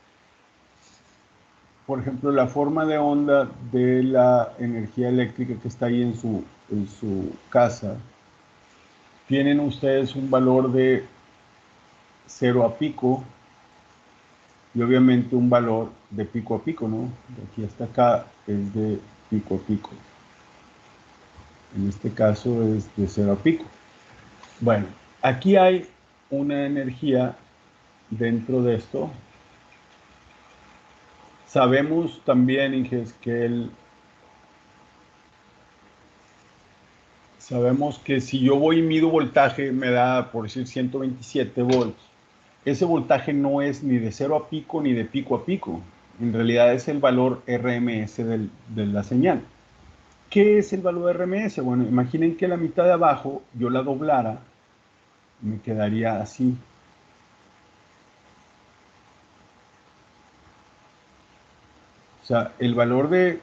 por ejemplo, la forma de onda de la energía eléctrica que está ahí en su casa. Tienen ustedes un valor de 0 a pico y obviamente un valor de pico a pico, ¿no? De aquí hasta acá es de pico a pico. En este caso es de 0 a pico. Bueno, aquí hay una energía dentro de esto. Sabemos también, Inges, sabemos que si yo voy y mido voltaje, me da, por decir, 127 volts. Ese voltaje no es ni de 0 a pico ni de pico a pico. En realidad es el valor RMS de la señal. ¿Qué es el valor RMS? Bueno, imaginen que la mitad de abajo yo la doblara, me quedaría así. O sea, el valor de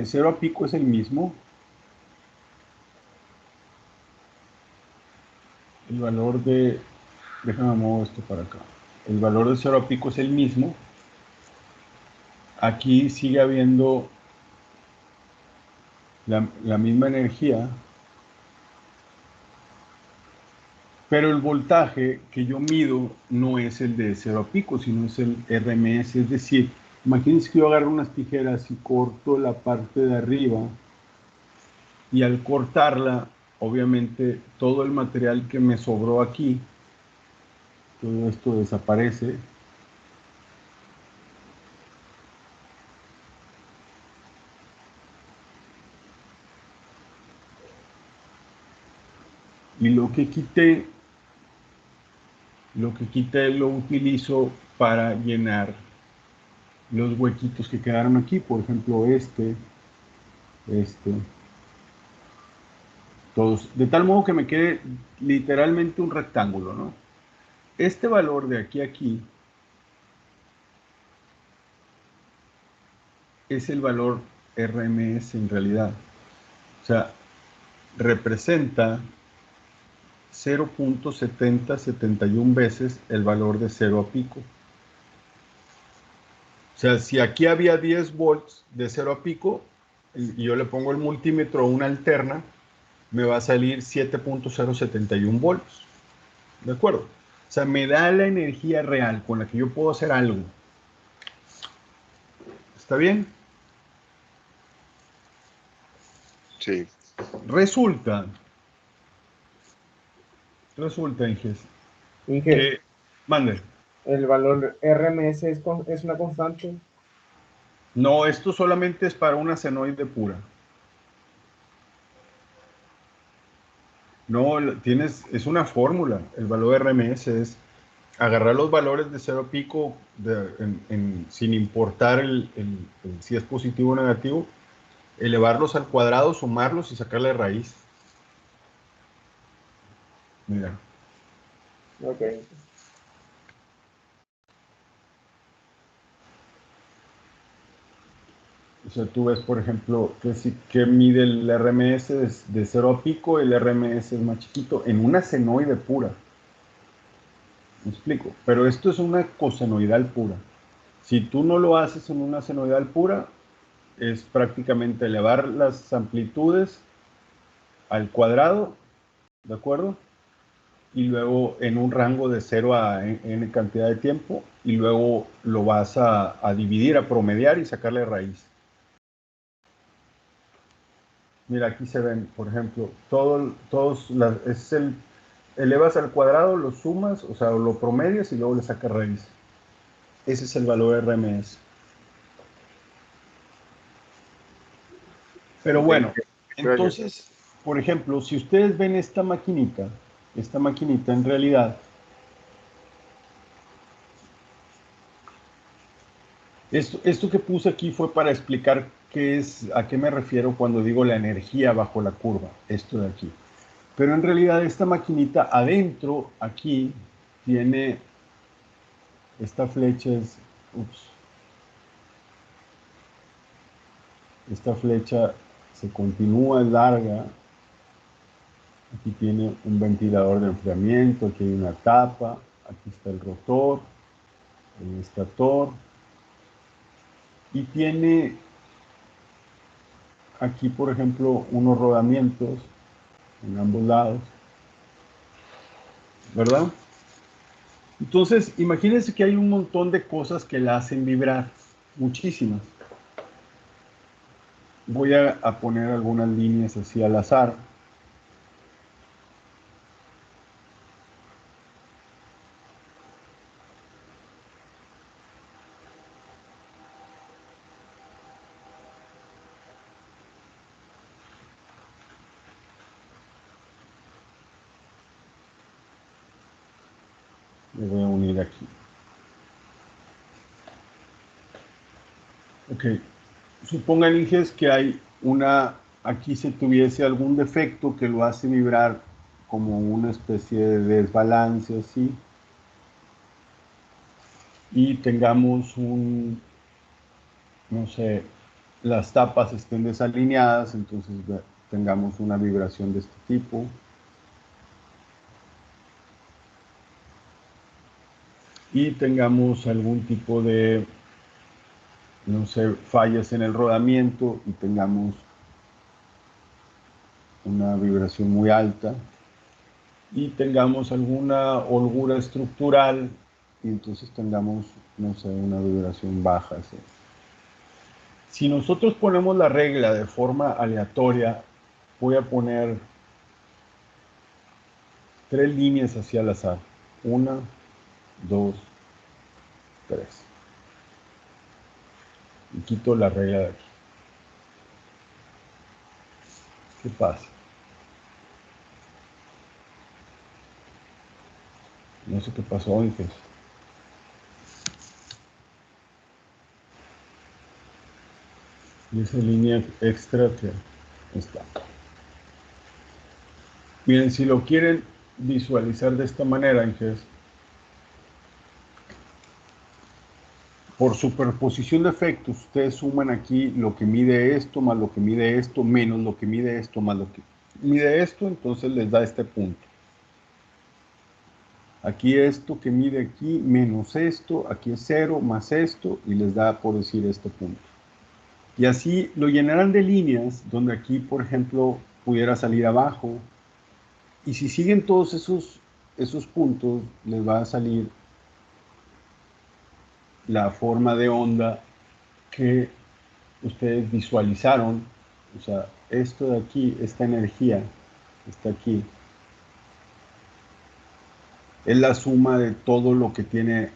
0 a pico es el mismo. El valor de, déjame mover esto para acá. El valor de 0 a pico es el mismo. Aquí sigue habiendo la misma energía, pero el voltaje que yo mido no es el de 0 a pico, sino es el RMS. Es decir, imagínense que yo agarro unas tijeras y corto la parte de arriba, y al cortarla, obviamente todo el material que me sobró aquí, todo esto desaparece. Y lo que quité lo utilizo para llenar los huequitos que quedaron aquí. Por ejemplo, este, todos. De tal modo que me quede literalmente un rectángulo, ¿no? Este valor de aquí a aquí es el valor RMS en realidad. O sea, representa 0.7071 veces el valor de 0 a pico. O sea, si aquí había 10 volts de 0 a pico y yo le pongo el multímetro a una alterna, me va a salir 7.071 volts. ¿De acuerdo? O sea, me da la energía real con la que yo puedo hacer algo. ¿Está bien? Sí. Resulta, Inges, Inge, que, mande, el valor RMS es una constante. no, esto solamente es para una senoide pura. No, es una fórmula. El valor RMS es agarrar los valores de 0 a pico sin importar si es positivo o negativo, elevarlos al cuadrado, sumarlos y sacarle raíz. Mira. Ok. O sea, tú ves, por ejemplo, que mide el RMS de 0 a pico, el RMS es más chiquito en una senoide pura. Me explico. Pero esto es una cosenoidal pura. Si tú no lo haces en una senoidal pura, es prácticamente elevar las amplitudes al cuadrado, ¿de acuerdo? Y luego en un rango de 0 a n cantidad de tiempo, y luego lo vas a dividir, a promediar y sacarle raíz. Mira, aquí se ven, por ejemplo, elevas al cuadrado, lo sumas, o sea, lo promedias y luego le sacas raíz. Ese es el valor RMS. Pero Ok, bueno, gracias. entonces, por ejemplo, si ustedes ven esta maquinita en realidad, esto que puse aquí fue para explicar a qué me refiero cuando digo la energía bajo la curva, esto de aquí. Pero en realidad esta maquinita adentro, aquí, tiene, esta flecha es, esta flecha se continúa, es larga, aquí tiene un ventilador de enfriamiento, aquí hay una tapa, aquí está el rotor, el estator, y tiene aquí, por ejemplo, unos rodamientos en ambos lados, ¿verdad? Entonces, imagínense que hay un montón de cosas que la hacen vibrar, muchísimas. Voy a poner algunas líneas así al azar. Le voy a unir aquí. Ok. Supongan, Inges, que hay aquí se tuviese algún defecto que lo hace vibrar como una especie de desbalance así. Y tengamos no sé, las tapas estén desalineadas, entonces tengamos una vibración de este tipo. Y tengamos algún tipo de, no sé, fallas en el rodamiento y tengamos una vibración muy alta. Y tengamos alguna holgura estructural y entonces tengamos, no sé, una vibración baja. ¿Sí? Si nosotros ponemos la regla de forma aleatoria, voy a poner 3 líneas hacia al azar. 1, 2, 3. Y quito la regla de aquí. ¿Qué pasa? No sé qué pasó antes. Y esa línea extra que está. Miren, si lo quieren visualizar de esta manera, Inges, por superposición de efectos, ustedes suman aquí lo que mide esto, más lo que mide esto, menos lo que mide esto, más lo que mide esto, entonces les da este punto. Aquí esto que mide aquí menos esto, aquí es 0 más esto y les da por decir este punto. Y así lo llenarán de líneas donde aquí, por ejemplo, pudiera salir abajo. Y si siguen todos esos puntos, les va a salir la forma de onda que ustedes visualizaron. O sea, esto de aquí, esta energía, está aquí, es la suma de todo lo que tiene,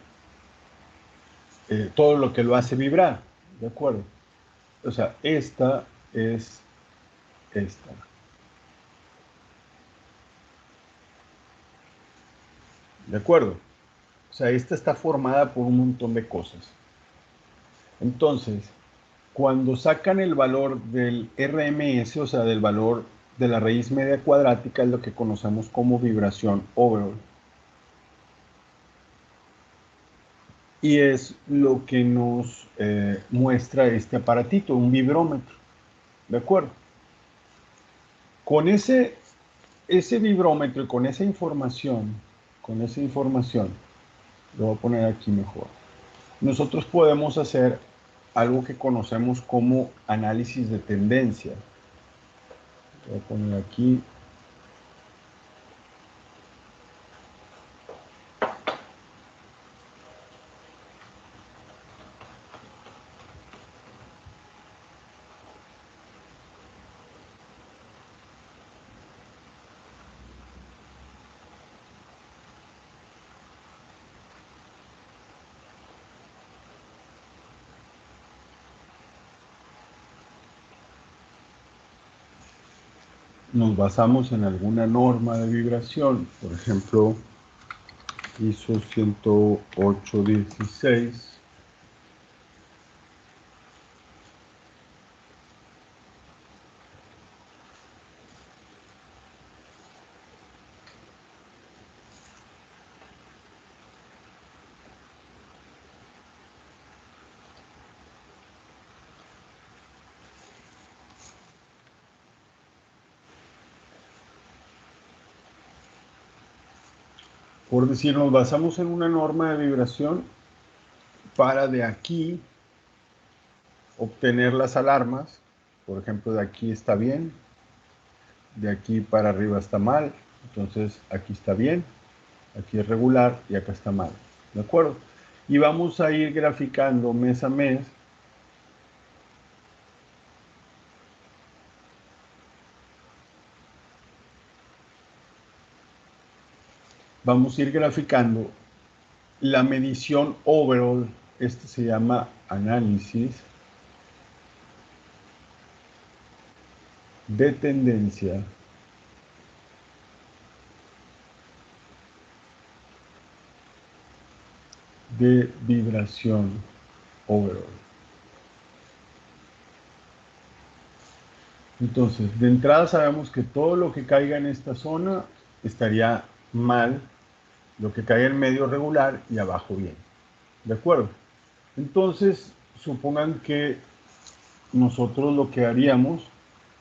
todo lo que lo hace vibrar, ¿de acuerdo? O sea, esta es esta. ¿De acuerdo? O sea, esta está formada por un montón de cosas. Entonces, cuando sacan el valor del RMS, o sea, del valor de la raíz media cuadrática, es lo que conocemos como vibración overall. Y es lo que nos muestra este aparatito, un vibrómetro. ¿De acuerdo? Con ese vibrómetro y con esa información, lo voy a poner aquí mejor, nosotros podemos hacer algo que conocemos como análisis de tendencia. Voy a poner aquí. Nos basamos en alguna norma de vibración, por ejemplo, ISO 108.16. Por decir, nos basamos en una norma de vibración para de aquí obtener las alarmas. Por ejemplo, de aquí está bien, de aquí para arriba está mal, entonces aquí está bien, aquí es regular y acá está mal. ¿De acuerdo? Y vamos a ir graficando mes a mes vamos a ir graficando la medición overall. Este se llama análisis de tendencia de vibración overall. Entonces, de entrada sabemos que todo lo que caiga en esta zona estaría mal, lo que caiga en medio regular y abajo bien. ¿De acuerdo? Entonces, supongan que nosotros lo que haríamos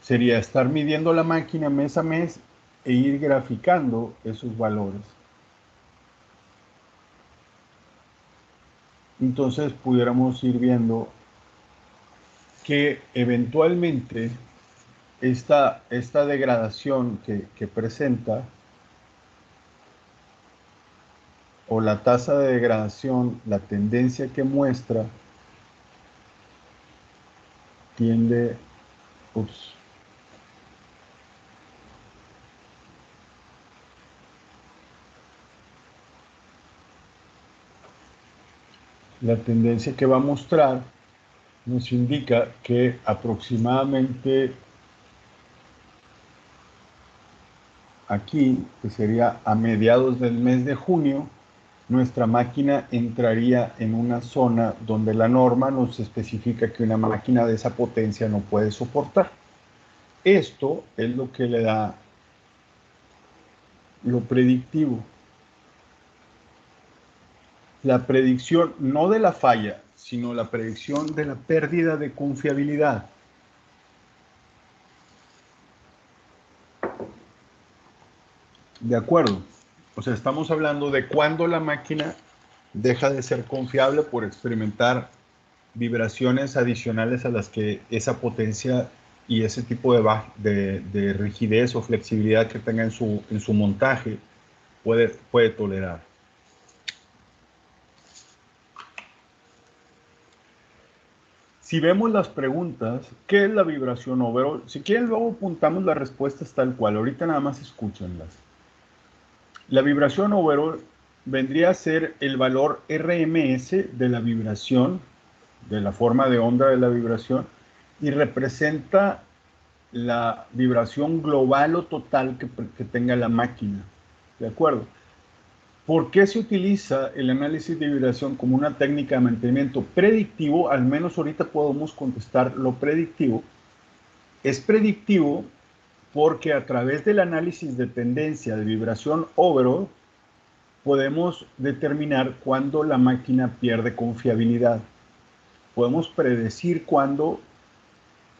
sería estar midiendo la máquina mes a mes e ir graficando esos valores. Entonces pudiéramos ir viendo que eventualmente esta degradación que presenta, o la tasa de degradación, la tendencia que muestra, tiende, la tendencia que va a mostrar nos indica que aproximadamente aquí, que sería a mediados del mes de junio, nuestra máquina entraría en una zona donde la norma nos especifica que una máquina de esa potencia no puede soportar. Esto es lo que le da lo predictivo. La predicción no de la falla, sino la predicción de la pérdida de confiabilidad. De acuerdo. O sea, estamos hablando de cuándo la máquina deja de ser confiable por experimentar vibraciones adicionales a las que esa potencia y ese tipo de rigidez o flexibilidad que tenga en su montaje puede tolerar. Si vemos las preguntas, ¿qué es la vibración overall? Si quieren, luego apuntamos las respuestas tal cual. Ahorita nada más escúchenlas. La vibración overall vendría a ser el valor RMS de la vibración, de la forma de onda de la vibración, y representa la vibración global o total que tenga la máquina. ¿De acuerdo? ¿Por qué se utiliza el análisis de vibración como una técnica de mantenimiento predictivo? Al menos ahorita podemos contestar lo predictivo. Es predictivo porque a través del análisis de tendencia de vibración overall podemos determinar cuándo la máquina pierde confiabilidad. Podemos predecir cuándo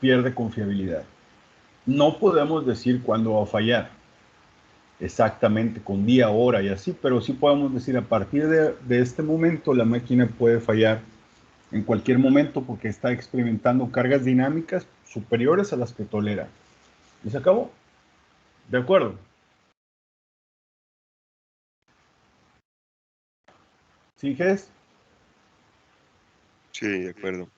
pierde confiabilidad. No podemos decir cuándo va a fallar exactamente con día, hora y así, pero sí podemos decir a partir de este momento la máquina puede fallar en cualquier momento porque está experimentando cargas dinámicas superiores a las que tolera. ¿Y se acabó? ¿De acuerdo? ¿Sí, Ges? Sí, de acuerdo.